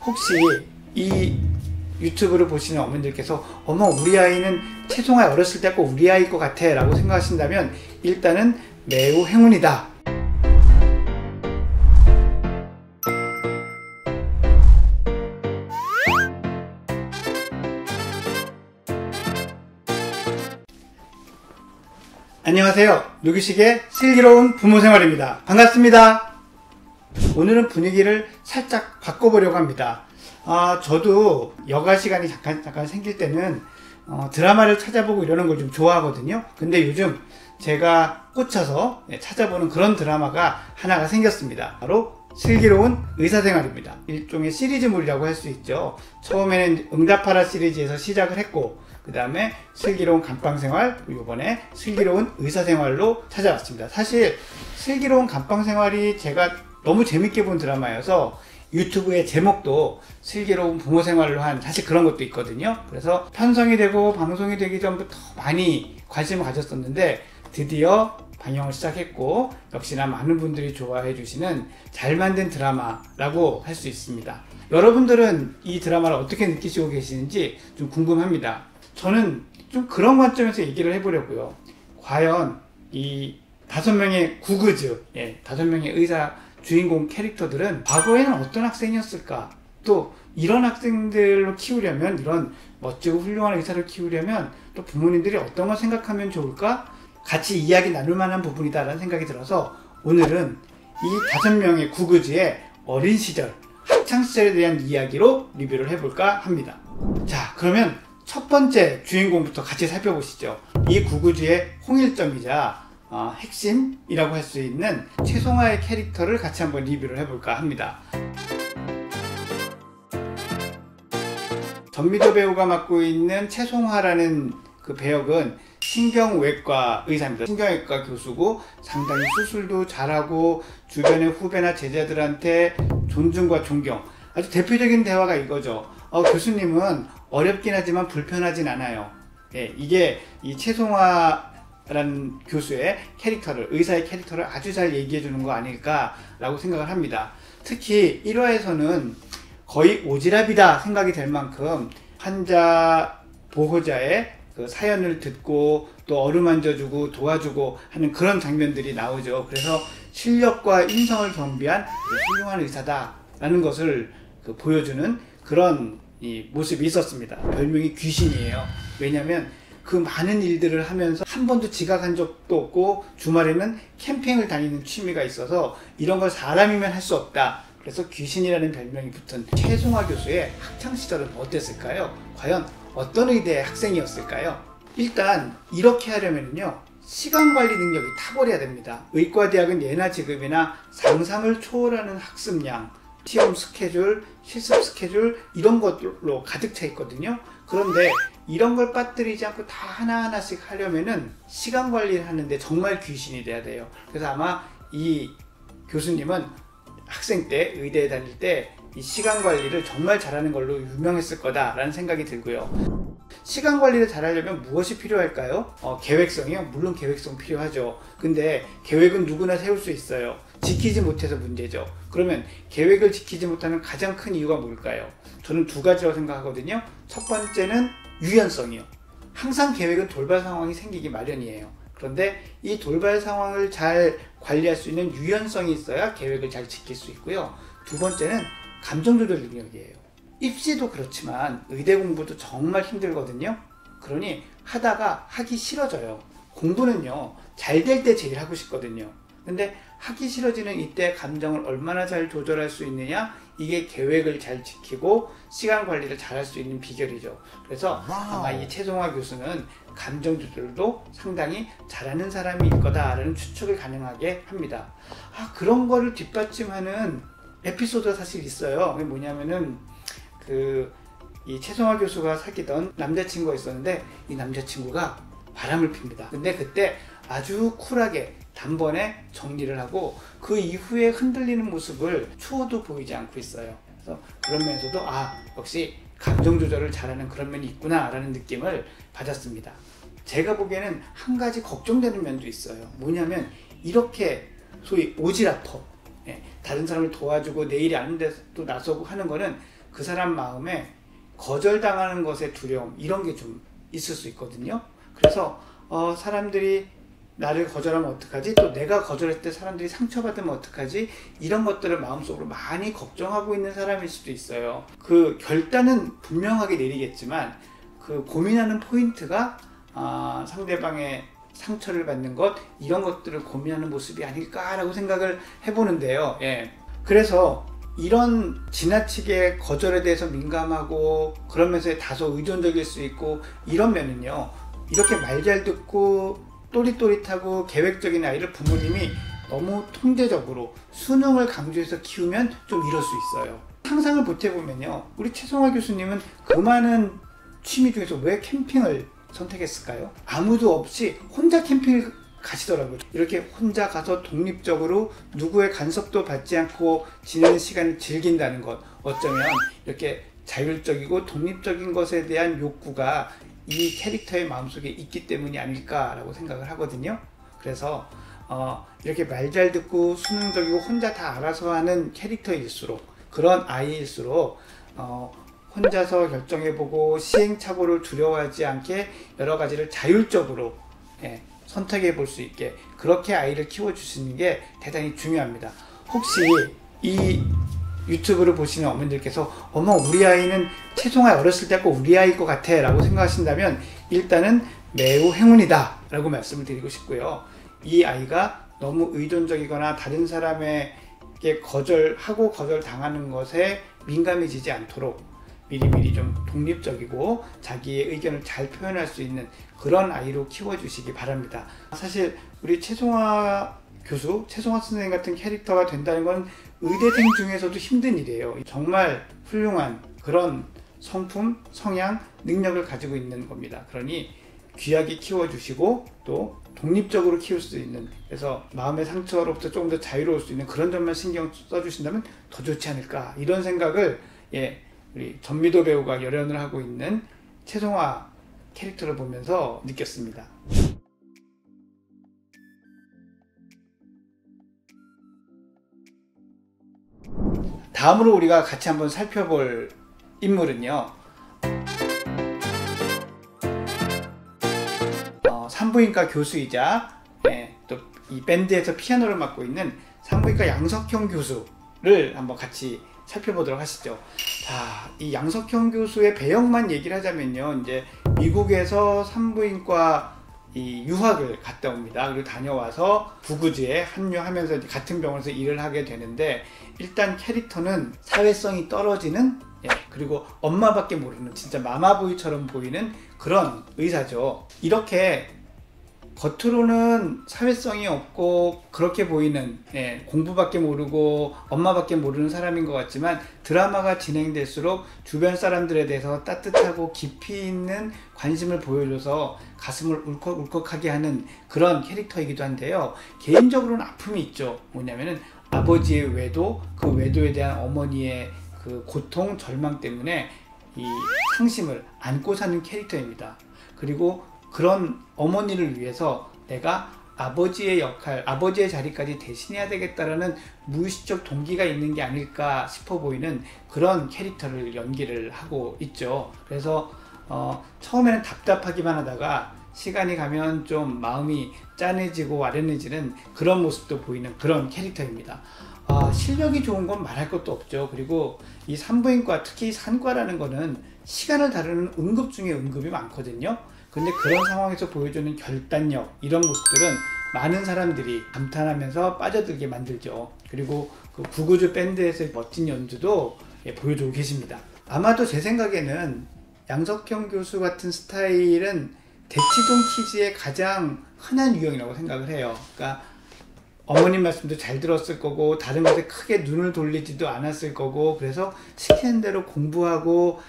혹시 이 유튜브를 보시는 어머님들께서 어머 우리 아이는 채송아 어렸을 때 꼭 우리 아이일 것 같아 라고 생각하신다면 일단은 매우 행운이다. 안녕하세요. 누기식의 슬기로운 부모생활입니다. 반갑습니다. 오늘은 분위기를 살짝 바꿔보려고 합니다. 저도 여가 시간이 잠깐 생길 때는 드라마를 찾아보고 이러는 걸 좀 좋아하거든요. 근데 요즘 제가 꽂혀서 찾아보는 그런 드라마가 하나가 생겼습니다. 바로 슬기로운 의사생활입니다. 일종의 시리즈물이라고 할 수 있죠. 처음에는 응답하라 시리즈에서 시작을 했고 그 다음에 슬기로운 감방생활, 이번에 슬기로운 의사생활로 찾아왔습니다. 사실 슬기로운 감방생활이 제가 너무 재밌게 본 드라마여서 유튜브의 제목도 슬기로운 부모생활로 한 사실 그런 것도 있거든요. 그래서 편성이 되고 방송이 되기 전부터 많이 관심을 가졌었는데 드디어 방영을 시작했고 역시나 많은 분들이 좋아해 주시는 잘 만든 드라마라고 할 수 있습니다. 여러분들은 이 드라마를 어떻게 느끼시고 계시는지 좀 궁금합니다. 저는 좀 그런 관점에서 얘기를 해보려고요. 과연 이 5명의 구그즈, 5명의 의사 주인공 캐릭터들은 과거에는 어떤 학생이었을까? 또 이런 학생들로 키우려면, 이런 멋지고 훌륭한 의사를 키우려면 또 부모님들이 어떤 걸 생각하면 좋을까? 같이 이야기 나눌 만한 부분이다 라는 생각이 들어서 오늘은 이 5명의 구그즈의 어린 시절, 학창시절에 대한 이야기로 리뷰를 해볼까 합니다. 자, 그러면 첫 번째 주인공부터 같이 살펴보시죠. 이 구그즈의 홍일점이자 핵심이라고 할 수 있는 채송아의 캐릭터를 같이 한번 리뷰를 해볼까 합니다. 전미도 배우가 맡고 있는 채송아라는 그 배역은 신경외과 의사입니다. 신경외과 교수고 상당히 수술도 잘하고 주변의 후배나 제자들한테 존중과 존경, 아주 대표적인 대화가 이거죠. 교수님은 어렵긴 하지만 불편하진 않아요. 이게 이 채송아라는 교수의 캐릭터를, 의사의 캐릭터를 아주 잘 얘기해 주는 거 아닐까라고 생각을 합니다. 특히 1화에서는 거의 오지랖이다 생각이 될 만큼 환자 보호자의 그 사연을 듣고 또 어루만져주고 도와주고 하는 그런 장면들이 나오죠. 그래서 실력과 인성을 겸비한 훌륭한 의사다라는 것을 보여주는 그런 이 모습이 있었습니다. 별명이 귀신이에요. 왜냐면 그 많은 일들을 하면서 한 번도 지각한 적도 없고 주말에는 캠핑을 다니는 취미가 있어서 이런 걸 사람이면 할 수 없다. 그래서 귀신이라는 별명이 붙은 채송아 교수의 학창시절은 어땠을까요? 과연 어떤 의대의 학생이었을까요? 일단 이렇게 하려면요 시간관리 능력이 탁월해야 됩니다. 의과대학은 예나 지금이나 상상을 초월하는 학습량, 시험 스케줄, 실습 스케줄 이런 것들로 가득 차 있거든요. 그런데 이런 걸 빠뜨리지 않고 다 하나하나씩 하려면은 시간 관리를 하는데 정말 귀신이 돼야 돼요. 그래서 아마 이 교수님은 학생 때 의대에 다닐 때 이 시간 관리를 정말 잘하는 걸로 유명했을 거다라는 생각이 들고요. 시간 관리를 잘하려면 무엇이 필요할까요? 계획성이요? 물론 계획성 필요하죠. 근데 계획은 누구나 세울 수 있어요. 지키지 못해서 문제죠. 그러면 계획을 지키지 못하는 가장 큰 이유가 뭘까요? 저는 2가지라고 생각하거든요. 첫 번째는 유연성이요. 항상 계획은 돌발 상황이 생기기 마련이에요. 그런데 이 돌발 상황을 잘 관리할 수 있는 유연성이 있어야 계획을 잘 지킬 수 있고요. 2번째는 감정 조절 능력이에요. 입시도 그렇지만 의대 공부도 정말 힘들거든요. 그러니 하다가 하기 싫어져요. 공부는요 잘 될 때 제일 하고 싶거든요. 근데 하기 싫어지는 이때 감정을 얼마나 잘 조절할 수 있느냐, 이게 계획을 잘 지키고 시간 관리를 잘 할 수 있는 비결이죠. 그래서 아마 이 채송아 교수는 감정 조절도 상당히 잘하는 사람일 거다라는 추측을 가능하게 합니다. 그런 거를 뒷받침하는 에피소드가 사실 있어요. 그게 뭐냐면은 이 채송아 교수가 사귀던 남자친구가 있었는데 이 남자친구가 바람을 핍니다. 근데 그때 아주 쿨하게 단번에 정리를 하고 그 이후에 흔들리는 모습을 추호도 보이지 않고 있어요. 그래서 그런 면에서도 역시 감정 조절을 잘하는 그런 면이 있구나 라는 느낌을 받았습니다. 제가 보기에는 한 가지 걱정되는 면도 있어요. 뭐냐면 이렇게 소위 오지랖퍼, 다른 사람을 도와주고 내 일이 아닌데 또 나서고 하는 거는 그 사람 마음에 거절당하는 것의 두려움, 이런 게 좀 있을 수 있거든요. 그래서 사람들이 나를 거절하면 어떡하지? 또 내가 거절했을 때 사람들이 상처받으면 어떡하지? 이런 것들을 마음속으로 많이 걱정하고 있는 사람일 수도 있어요. 그 결단은 분명하게 내리겠지만 그 고민하는 포인트가 상대방의 상처를 받는 것, 이런 것들을 고민하는 모습이 아닐까라고 생각을 해보는데요. 예. 그래서 이런 지나치게 거절에 대해서 민감하고 그러면서 다소 의존적일 수 있고 이런 면은요, 이렇게 말 잘 듣고 또릿또릿하고 계획적인 아이를 부모님이 너무 통제적으로 수능을 강조해서 키우면 좀 이럴 수 있어요. 상상을 보태보면요, 우리 최성화 교수님은 그 많은 취미 중에서 왜 캠핑을 선택했을까요? 아무도 없이 혼자 캠핑을 가시더라고요. 이렇게 혼자 가서 독립적으로 누구의 간섭도 받지 않고 지내는 시간을 즐긴다는 것, 어쩌면 이렇게 자율적이고 독립적인 것에 대한 욕구가 이 캐릭터의 마음속에 있기 때문이 아닐까라고 생각을 하거든요. 그래서 이렇게 말 잘 듣고 수능적이고 혼자 다 알아서 하는 캐릭터일수록, 그런 아이일수록 혼자서 결정해보고 시행착오를 두려워하지 않게 여러 가지를 자율적으로 선택해 볼 수 있게, 그렇게 아이를 키워주시는 게 대단히 중요합니다. 혹시 이 유튜브를 보시는 어머님들께서 어머, 우리 아이는 최송아 어렸을 때 꼭 우리 아이일 것 같아 라고 생각하신다면 일단은 매우 행운이다 라고 말씀을 드리고 싶고요. 이 아이가 너무 의존적이거나 다른 사람에게 거절하고 거절당하는 것에 민감해지지 않도록 미리미리 좀 독립적이고 자기의 의견을 잘 표현할 수 있는 그런 아이로 키워주시기 바랍니다. 사실 우리 최송화 교수, 최송화 선생님 같은 캐릭터가 된다는 건 의대생 중에서도 힘든 일이에요. 정말 훌륭한 그런 성품, 성향, 능력을 가지고 있는 겁니다. 그러니 귀하게 키워주시고 또 독립적으로 키울 수 있는, 그래서 마음의 상처로부터 조금 더 자유로울 수 있는 그런 점만 신경 써주신다면 더 좋지 않을까, 이런 생각을 우리 전미도 배우가 열연을 하고 있는 최송화 캐릭터를 보면서 느꼈습니다. 다음으로 우리가 같이 한번 살펴볼 인물은요, 산부인과 교수이자 또 이 밴드에서 피아노를 맡고 있는 산부인과 양석형 교수를 한번 같이 살펴보도록 하시죠. 자, 이 양석형 교수의 배역만 얘기를 하자면요, 이제 미국에서 산부인과 유학을 갔다 옵니다. 그리고 다녀와서 부구지에 합류하면서 같은 병원에서 일을 하게 되는데, 일단 캐릭터는 사회성이 떨어지는, 그리고 엄마밖에 모르는 진짜 마마보이처럼 보이는 그런 의사죠. 이렇게 겉으로는 사회성이 없고 그렇게 보이는, 공부밖에 모르고 엄마밖에 모르는 사람인 것 같지만 드라마가 진행될수록 주변 사람들에 대해서 따뜻하고 깊이 있는 관심을 보여줘서 가슴을 울컥울컥하게 하는 그런 캐릭터이기도 한데요. 개인적으로는 아픔이 있죠. 뭐냐면은 아버지의 외도, 그 외도에 대한 어머니의 그 고통, 절망 때문에 이 상심을 안고 사는 캐릭터입니다. 그리고 그런 어머니를 위해서 내가 아버지의 역할, 아버지의 자리까지 대신해야 되겠다라는 무의식적 동기가 있는 게 아닐까 싶어 보이는 그런 캐릭터를 연기를 하고 있죠. 그래서 처음에는 답답하기만 하다가 시간이 가면 좀 마음이 짠해지고 아련해지는 그런 모습도 보이는 그런 캐릭터입니다. 실력이 좋은 건 말할 것도 없죠. 그리고 이 산부인과, 특히 산과라는 거는 시간을 다루는 응급 중에 응급이 많거든요. 근데 그런 상황에서 보여주는 결단력, 이런 모습들은 많은 사람들이 감탄하면서 빠져들게 만들죠. 그리고 그 구구주 밴드에서의 멋진 연주도 보여주고 계십니다. 아마도 제 생각에는 양석형 교수 같은 스타일은 대치동 키즈의 가장 흔한 유형이라고 생각을 해요. 그러니까 어머님 말씀도 잘 들었을 거고 다른 것에 크게 눈을 돌리지도 않았을 거고, 그래서 시키는 대로 공부하고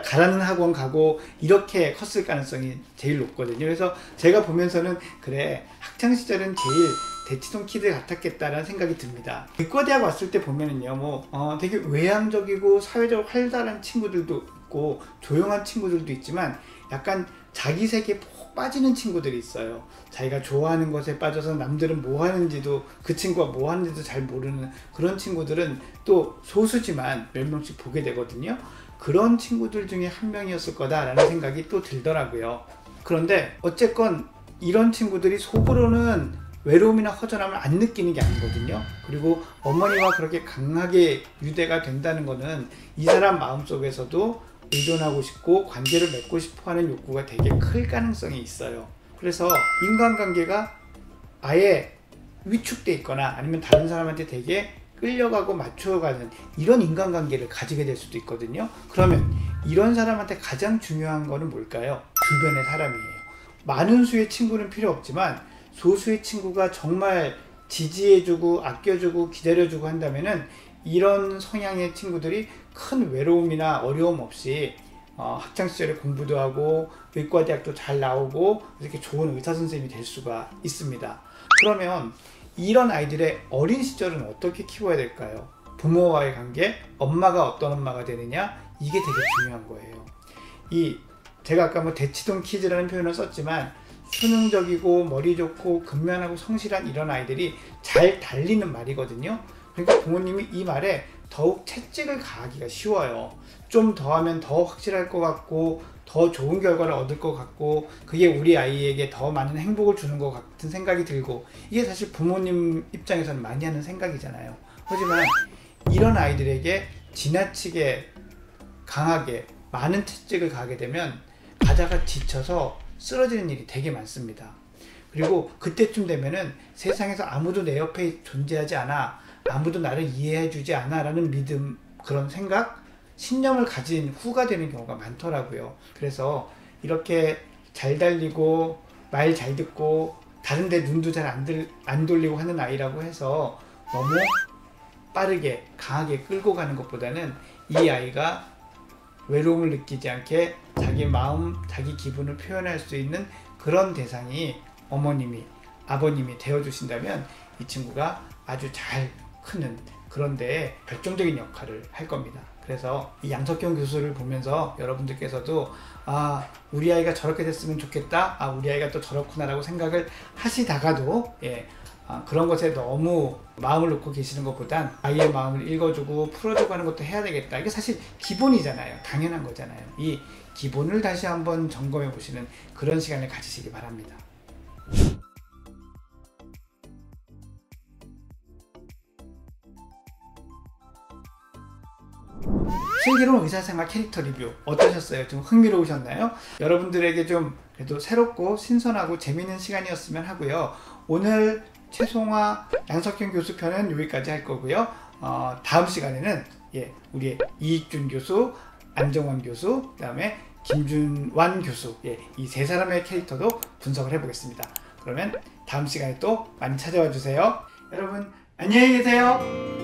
가라는 학원 가고 이렇게 컸을 가능성이 제일 높거든요. 그래서 제가 보면서는 그래, 학창시절은 제일 대치동 키드 같았겠다라는 생각이 듭니다. 의과대학 왔을 때 보면은요, 되게 외향적이고 사회적으로 활달한 친구들도 있고 조용한 친구들도 있지만 약간 자기 세계에 푹 빠지는 친구들이 있어요. 자기가 좋아하는 것에 빠져서 남들은 뭐 하는지도, 그 친구가 뭐 하는지도 잘 모르는 그런 친구들은 또 소수지만 몇 명씩 보게 되거든요. 그런 친구들 중에 한 명이었을 거다라는 생각이 또 들더라고요. 그런데 어쨌건 이런 친구들이 속으로는 외로움이나 허전함을 안 느끼는 게 아니거든요. 그리고 어머니와 그렇게 강하게 유대가 된다는 것은 이 사람 마음속에서도 의존하고 싶고 관계를 맺고 싶어 하는 욕구가 되게 클 가능성이 있어요. 그래서 인간관계가 아예 위축돼 있거나 아니면 다른 사람한테 되게 끌려가고 맞춰가는 이런 인간관계를 가지게 될 수도 있거든요. 그러면 이런 사람한테 가장 중요한 거는 뭘까요? 주변의 사람이에요. 많은 수의 친구는 필요 없지만 소수의 친구가 정말 지지해주고 아껴주고 기다려주고 한다면은 이런 성향의 친구들이 큰 외로움이나 어려움 없이 학창시절에 공부도 하고 의과대학도 잘 나오고 이렇게 좋은 의사선생님이 될 수가 있습니다. 그러면 이런 아이들의 어린 시절은 어떻게 키워야 될까요? 부모와의 관계, 엄마가 어떤 엄마가 되느냐, 이게 되게 중요한 거예요. 제가 아까 뭐 대치동 키즈라는 표현을 썼지만 수능적이고 머리 좋고 근면하고 성실한 이런 아이들이 잘 달리는 말이거든요. 그러니까 부모님이 이 말에 더욱 채찍을 가하기가 쉬워요. 좀 더 하면 더 확실할 것 같고 더 좋은 결과를 얻을 것 같고 그게 우리 아이에게 더 많은 행복을 주는 것 같은 생각이 들고, 이게 사실 부모님 입장에서는 많이 하는 생각이잖아요. 하지만 이런 아이들에게 지나치게 강하게 많은 채찍을 가하게 되면 가다가 지쳐서 쓰러지는 일이 되게 많습니다. 그리고 그때쯤 되면은 세상에서 아무도 내 옆에 존재하지 않아, 아무도 나를 이해해 주지 않아 라는 믿음, 그런 생각, 신념을 가진 후가 되는 경우가 많더라고요. 그래서 이렇게 잘 달리고 말 잘 듣고 다른 데 눈도 잘 안 돌리고 하는 아이라고 해서 너무 빠르게 강하게 끌고 가는 것보다는 이 아이가 외로움을 느끼지 않게 자기 마음, 자기 기분을 표현할 수 있는 그런 대상이 어머님이, 아버님이 되어주신다면 이 친구가 아주 잘 크는 그런 데에 결정적인 역할을 할 겁니다. 그래서 이 양석경 교수를 보면서 여러분들께서도 우리 아이가 저렇게 됐으면 좋겠다, 우리 아이가 또 저렇구나 라고 생각을 하시다가도 그런 것에 너무 마음을 놓고 계시는 것보단 아이의 마음을 읽어주고 풀어주고 하는 것도 해야 되겠다. 이게 사실 기본이잖아요. 당연한 거잖아요. 이 기본을 다시 한번 점검해 보시는 그런 시간을 가지시기 바랍니다. 슬기로운 의사생활 캐릭터 리뷰 어떠셨어요? 좀 흥미로우셨나요? 여러분들에게 좀 그래도 새롭고 신선하고 재미있는 시간이었으면 하고요. 오늘 최송화 양석경 교수 편은 여기까지 할 거고요. 다음 시간에는 우리 이익준 교수, 안정원 교수, 그 다음에 김준완 교수, 이 세 사람의 캐릭터도 분석을 해보겠습니다. 그러면 다음 시간에 또 많이 찾아와 주세요. 여러분 안녕히 계세요.